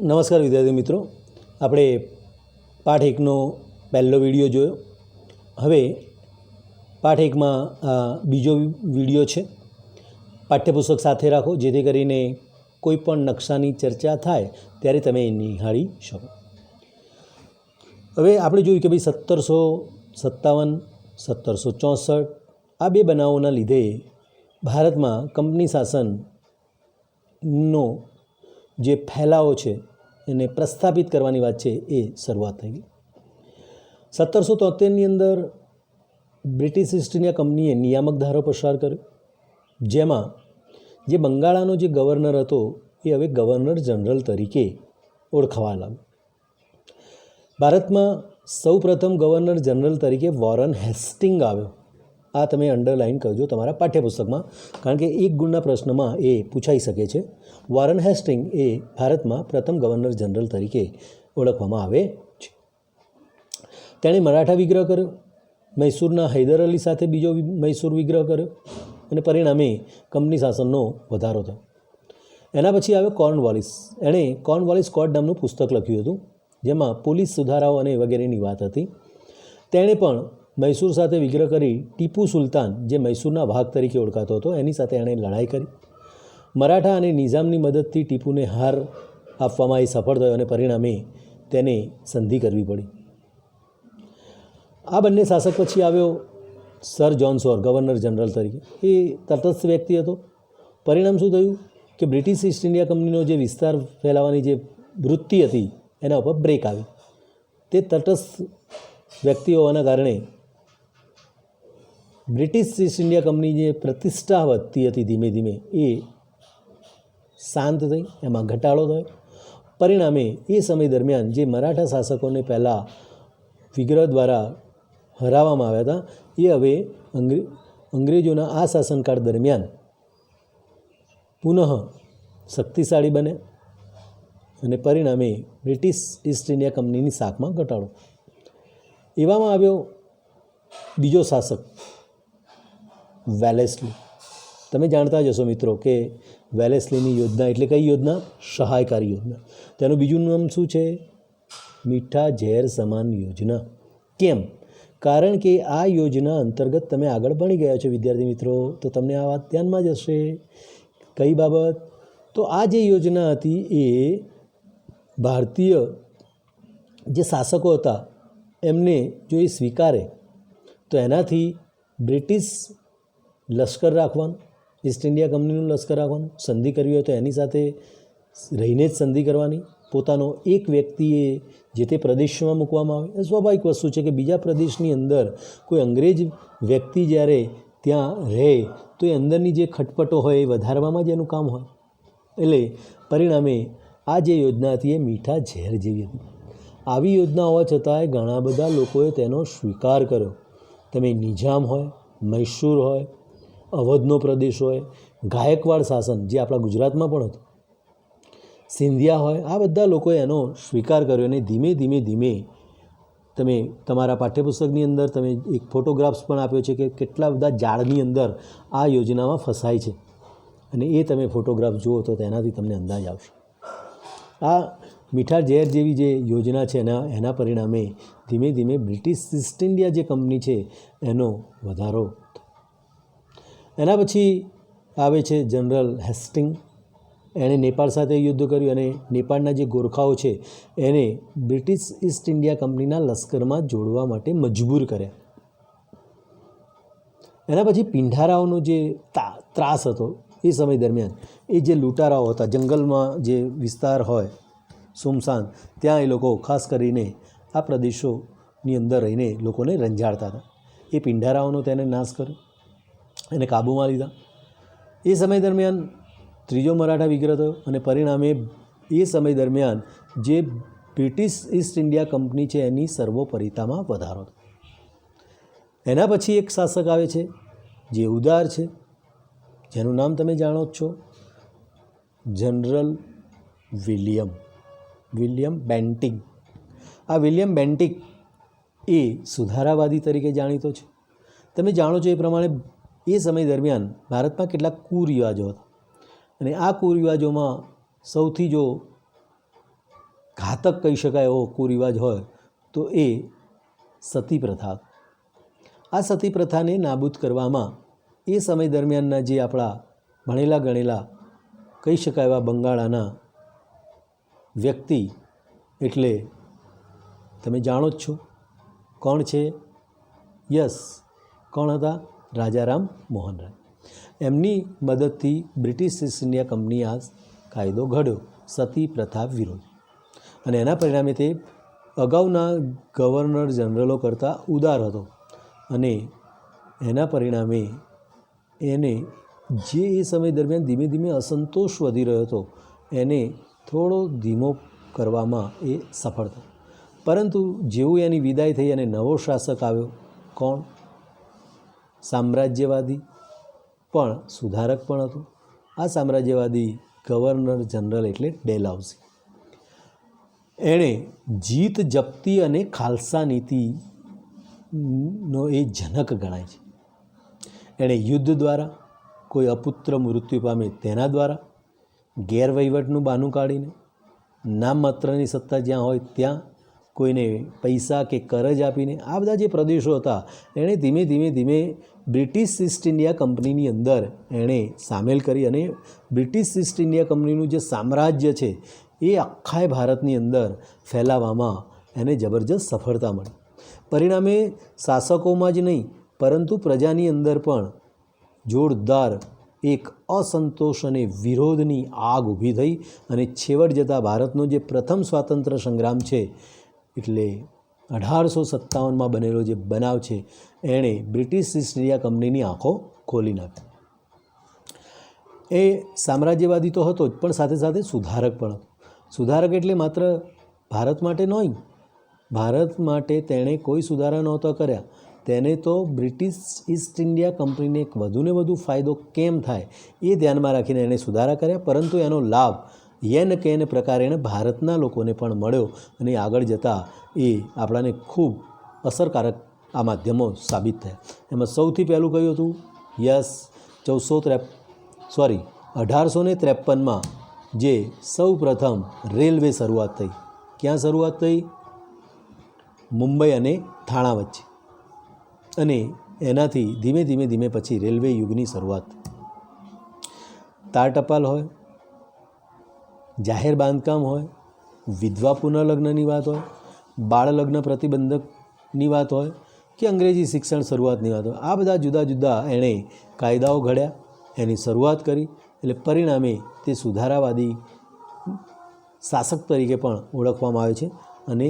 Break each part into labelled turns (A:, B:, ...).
A: નમસ્કાર વિદ્યાર્થી મિત્રો, આપણે પાઠ 1નો પહેલો વિડીયો જોયો. હવે પાઠ 1માં બીજો વિડીયો છે. પાઠ્યપુસ્તક સાથે રાખો જેથી કરીને કોઈ પણ નકશાની ચર્ચા થાય ત્યારે તમે એ નિહાળી શકો. હવે આપણે જોયું કે ભાઈ 1757, 1764 આ બે બનાવોના લીધે ભારતમાં કંપની શાસનનો જે ફેલાવો છે એને પ્રસ્થાપિત કરવાની વાત છે એ શરૂઆત થઈ ગઈ. 1773ની અંદર બ્રિટિશ ઈસ્ટ ઇન્ડિયા કંપનીએ નિયામક ધારો પસાર કર્યો, જેમાં જે બંગાળાનો જે ગવર્નર હતો એ હવે ગવર્નર જનરલ તરીકે ઓળખાવા લાગ્યો. ભારતમાં સૌ પ્રથમ ગવર્નર જનરલ તરીકે વોરન હેસ્ટિંગ આવ્યો. આ તમે અંડરલાઇન કરજો તમારા પાઠ્યપુસ્તકમાં, કારણ કે એક ગુણના પ્રશ્નમાં એ પૂછાઈ શકે છે. વોરન હેસ્ટિંગ એ ભારતમાં પ્રથમ ગવર્નર જનરલ તરીકે ઓળખવામાં આવે છે. તેણે મરાઠા વિગ્રહ કર્યો, મૈસૂરના હૈદર અલી સાથે બીજો મૈસૂર વિગ્રહ કર્યો અને પરિણામે કંપની શાસનનો વધારો થયો. એના પછી આવ્યો કોર્નવોલિસ. એણે કોર્નવોલિસ કોડ નામનું પુસ્તક લખ્યું હતું, જેમાં પોલીસ સુધારાઓ અને વગેરેની વાત હતી. તેણે પણ મૈસૂર સાથે વિગ્રહ કરી ટીપુ સુલતાન, જે મૈસૂરના વાહક તરીકે ઓળખાતો હતો, એની સાથે એણે લડાઈ કરી. મરાઠા અને નિઝામની મદદથી ટીપુને હાર આપવામાં એ સફળ થયો અને પરિણામે તેને સંધિ કરવી પડી. આ બંને શાસક પછી આવ્યો સર જ્હોન શોર ગવર્નર જનરલ તરીકે. એ તટસ્થ વ્યક્તિ હતો. પરિણામ શું થયું કે બ્રિટિશ ઈસ્ટ ઇન્ડિયા કંપનીનો જે વિસ્તાર ફેલાવાની જે વૃત્તિ હતી એના ઉપર બ્રેક આવી. તે તટસ્થ વ્યક્તિ હોવાના કારણે બ્રિટિશ ઈસ્ટ ઇન્ડિયા કંપની જે પ્રતિષ્ઠા વધતી હતી ધીમે ધીમે એ શાંત થઈ, એમાં ઘટાડો થયો. પરિણામે એ સમય દરમિયાન જે મરાઠા શાસકોને પહેલાં વિગ્રહ દ્વારા હરાવવામાં આવ્યા હતા એ હવે અંગ્રેજોના આ શાસનકાળ દરમિયાન પુનઃ શક્તિશાળી બને અને પરિણામે બ્રિટિશ ઈસ્ટ ઇન્ડિયા કંપનીની શાખમાં ઘટાડો. એવામાં આવ્યો બીજો શાસક વેલેસ્લી. તમે જાણતા જ હશો મિત્રો કે વેલેસ્લીની યોજના એટલે કઈ યોજના? સહાયકારી યોજના. તેનું બીજું નામ શું છે? મીઠા ઝેર સમાન યોજના. કેમ? કારણ કે આ યોજના અંતર્ગત તમે આગળ ભણી ગયા છો વિદ્યાર્થી મિત્રો, તો તમને આ વાત ધ્યાનમાં જ હશે. કઈ બાબત? તો આ જે યોજના હતી એ ભારતીય જે શાસકો હતા એમને જો એ સ્વીકારે તો એનાથી બ્રિટિશ લશ્કર રાખવાનું, ઈસ્ટ ઇન્ડિયા કંપનીનું લશ્કર રાખવાનું, સંધિ કરવી હોય તો એની સાથે રહીને જ સંધિ કરવાની, પોતાનો એક વ્યક્તિએ જે તે પ્રદેશમાં મૂકવામાં આવે. એ સ્વાભાવિક વસ્તુ છે કે બીજા પ્રદેશની અંદર કોઈ અંગ્રેજ વ્યક્તિ જ્યારે ત્યાં રહે તો એ અંદરની જે ખટપટો હોય એ વધારવામાં જ એનું કામ હોય. એટલે પરિણામે આ જે યોજના હતી એ મીઠા ઝેર જેવી હતી. આવી યોજના હોવા છતાંય ઘણા બધા લોકોએ તેનો સ્વીકાર કર્યો. તમે નિઝામ હોય, મૈસૂર હોય, અવધનો પ્રદેશ હોય, ગાયકવાડ શાસન જે આપણા ગુજરાતમાં પણ હતું, સિંધિયા હોય, આ બધા લોકોએ એનો સ્વીકાર કર્યો અને ધીમે ધીમે ધીમે તમે તમારા પાઠ્યપુસ્તકની અંદર તમે એક ફોટોગ્રાફ્સ પણ આપ્યો છે કે કેટલા બધા ઝાડની અંદર આ યોજનામાં ફસાય છે અને એ તમે ફોટોગ્રાફ જુઓ તો તેનાથી તમને અંદાજ આવશે. આ મીઠા ઝેર જેવી જે યોજના છે એના પરિણામે ધીમે ધીમે બ્રિટિશ ઈસ્ટ ઇન્ડિયા જે કંપની છે એનો વધારો. એના પછી આવે છે જનરલ હેસ્ટિંગ. એણે નેપાળ સાથે યુદ્ધ કર્યું અને નેપાળના જે ગોરખાઓ છે એને બ્રિટિશ ઈસ્ટ ઇન્ડિયા કંપનીના લશ્કરમાં જોડવા માટે મજબૂર કર્યા. એના પછી પિંઢારાઓનો જે ત્રાસ હતો એ સમય દરમિયાન એ જે લૂંટારાઓ હતા, જંગલમાં જે વિસ્તાર હોય સુમસાન, ત્યાં એ લોકો ખાસ કરીને આ પ્રદેશોની અંદર રહીને લોકોને રંજાડતા હતા. એ પિંઢારાઓનો તેને નાશ કર્યો, એને કાબૂમાં લીધા. એ સમય દરમિયાન ત્રીજો મરાઠા વિગ્રહ થયો અને પરિણામે એ સમય દરમિયાન જે બ્રિટિશ ઈસ્ટ ઇન્ડિયા કંપની છે એની સર્વોપરિતામાં વધારો થયો. એના પછી એક શાસક આવે છે જે ઉદાર છે, જેનું નામ તમે જાણો જ છો, જનરલ વિલિયમ બેન્ટિક. આ વિલિયમ બેન્ટિક એ સુધારાવાદી તરીકે જાણીતો છે. તમે જાણો છો એ પ્રમાણે એ સમય દરમિયાન ભારતમાં કેટલાક કુરિવાજો હતા અને આ કુરિવાજોમાં સૌથી જો ઘાતક કહી શકાય એવો કુરિવાજ હોય તો એ સતી પ્રથા. આ સતી પ્રથાને નાબૂદ કરવામાં એ સમય દરમિયાનના જે આપણા ભણેલા ગણેલા કહી શકાય એવા બંગાળાના વ્યક્તિ એટલે તમે જાણો જ છો કોણ છે. યસ, કોણ હતા? રાજારામ મોહન રાય. એમની મદદથી બ્રિટિશ ઈસ્ટ ઇન્ડિયા કંપની આ કાયદો ઘડ્યો સતી પ્રથા વિરોધ, અને એના પરિણામે તે અગાઉના ગવર્નર જનરલો કરતાં ઉદાર હતો, અને એના પરિણામે એને જે એ સમય દરમિયાન ધીમે ધીમે અસંતોષ વધી રહ્યો હતો એને થોડો ધીમો કરવામાં એ સફળ થયો. પરંતુ જેવું એની વિદાય થઈ અને નવો શાસક આવ્યો, કોણ? સામ્રાજ્યવાદી પણ સુધારક પણ હતો. આ સામ્રાજ્યવાદી ગવર્નર જનરલ એટલે ડેલહાઉસી. એણે જીત જપ્તી અને ખાલસા નીતિનો એ જનક ગણાય છે. એણે યુદ્ધ દ્વારા, કોઈ અપુત્ર મૃત્યુ પામે તેના દ્વારા, ગેરવહીવટનું બહાનું કાઢીને, નામમાત્રની સત્તા જ્યાં હોય ત્યાં, કોઈને પૈસા કે કરજ આપીને, આ બધા જે પ્રદેશો હતા એણે ધીમે ધીમે ધીમે બ્રિટિશ ઈસ્ટ ઇન્ડિયા કંપનીની અંદર એણે સામેલ કરી, અને બ્રિટિશ ઈસ્ટ ઇન્ડિયા કંપનીનું જે સામ્રાજ્ય છે એ આખા ભારતની અંદર ફેલાવવામાં એને જબરજસ્ત સફળતા મળી. પરિણામે શાસકોમાં જ નહીં પરંતુ પ્રજાની અંદર પણ જોરદાર એક અસંતોષ અને વિરોધની આગ ઊભી થઈ, અને છેવટ જતાં ભારતનો જે પ્રથમ સ્વાતંત્ર્ય સંગ્રામ છે એટલે 1857માં બનેલો જે બનાવ છે એણે બ્રિટિશ ઈસ્ટ ઇન્ડિયા કંપનીની આંખો ખોલી નાખી. એ સામ્રાજ્યવાદી તો હતો જ, પણ સાથે સાથે સુધારક પણ હતો. સુધારક એટલે માત્ર ભારત માટે નહીં, ભારત માટે તેણે કોઈ સુધારા નહોતા કર્યા, તેને તો બ્રિટિશ ઈસ્ટ ઇન્ડિયા કંપનીને એક વધુને વધુ ફાયદો કેમ થાય એ ધ્યાનમાં રાખીને એણે સુધારા કર્યા, પરંતુ એનો લાભ યેન કેન પ્રકારે એણે ભારતના લોકોને પણ મળ્યો, અને આગળ જતાં એ આપણાને ખૂબ અસરકારક આ માધ્યમો સાબિત થયા. એમાં સૌથી પહેલું કયું હતું? યસ, 1853માં જે સૌ પ્રથમ રેલવે શરૂઆત થઈ. ક્યાં શરૂઆત થઈ? મુંબઈ અને થાણા વચ્ચે, અને એનાથી ધીમે ધીમે ધીમે પછી રેલવે યુગની શરૂઆત. તાર ટપાલ હોય, જાહેર બાંધકામ હોય, વિધવા પુનર્લગ્નની વાત હોય, બાળ લગ્ન પ્રતિબંધકની વાત હોય કે અંગ્રેજી શિક્ષણ શરૂઆતની વાત હોય, આ બધા જુદા જુદા એણે કાયદાઓ ઘડ્યા, એની શરૂઆત કરી. એટલે પરિણામે તે સુધારાવાદી શાસક તરીકે પણ ઓળખવામાં આવે છે, અને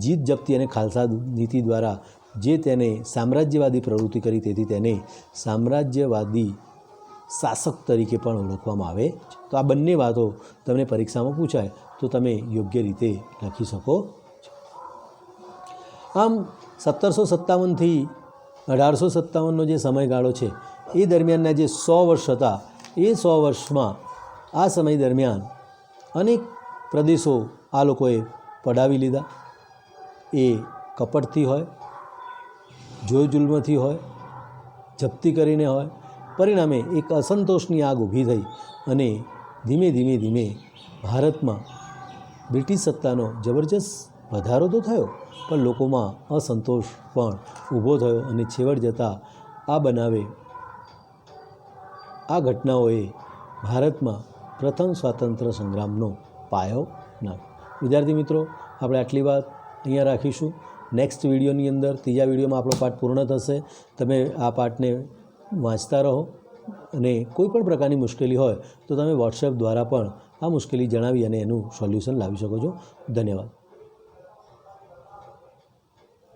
A: જીત જપ્તી અને ખાલસા નીતિ દ્વારા જે તેને સામ્રાજ્યવાદી પ્રવૃત્તિ કરી તેથી તેને સામ્રાજ્યવાદી શાસક તરીકે પણ ઓળખવામાં આવે છે. તો આ બંને વાતો તમને પરીક્ષામાં પૂછાય તો તમે યોગ્ય રીતે લખી શકો છો. આમ 1757થી 1857નો જે સમયગાળો છે એ દરમિયાનના જે 100 વર્ષ હતા એ 100 વર્ષમાં આ સમય દરમિયાન અનેક પ્રદેશો આ લોકોએ પડાવી લીધા. એ કપટથી હોય, જોર જુલ્મથી હોય, જપ્તી કરીને હોય. પરિણામે એક અસંતોષની આગ ઊભી થઈ, અને ધીમે ધીમે ધીમે ભારતમાં બ્રિટિશ સત્તાનો જબરજસ્ત વધારો તો થયો, પણ લોકોમાં અસંતોષ પણ ઊભો થયો, અને છેવટ જતાં આ બનાવે, આ ઘટનાઓએ ભારતમાં પ્રથમ સ્વાતંત્ર્ય સંગ્રામનો પાયો નાખ્યો. વિદ્યાર્થી મિત્રો, આપણે આટલી વાત અહીંયા રાખીશું. નેક્સ્ટ વિડીયોની અંદર, ત્રીજા વિડીયોમાં આપણો પાઠ પૂર્ણ થશે. તમે આ પાઠને વાંચતા રહો, અને કોઈ પણ પ્રકારની મુશ્કેલી હોય તો તમે વોટ્સએપ દ્વારા પણ આ મુશ્કેલી જણાવી અને એનું સોલ્યુશન લાવી શકો છો. ધન્યવાદ.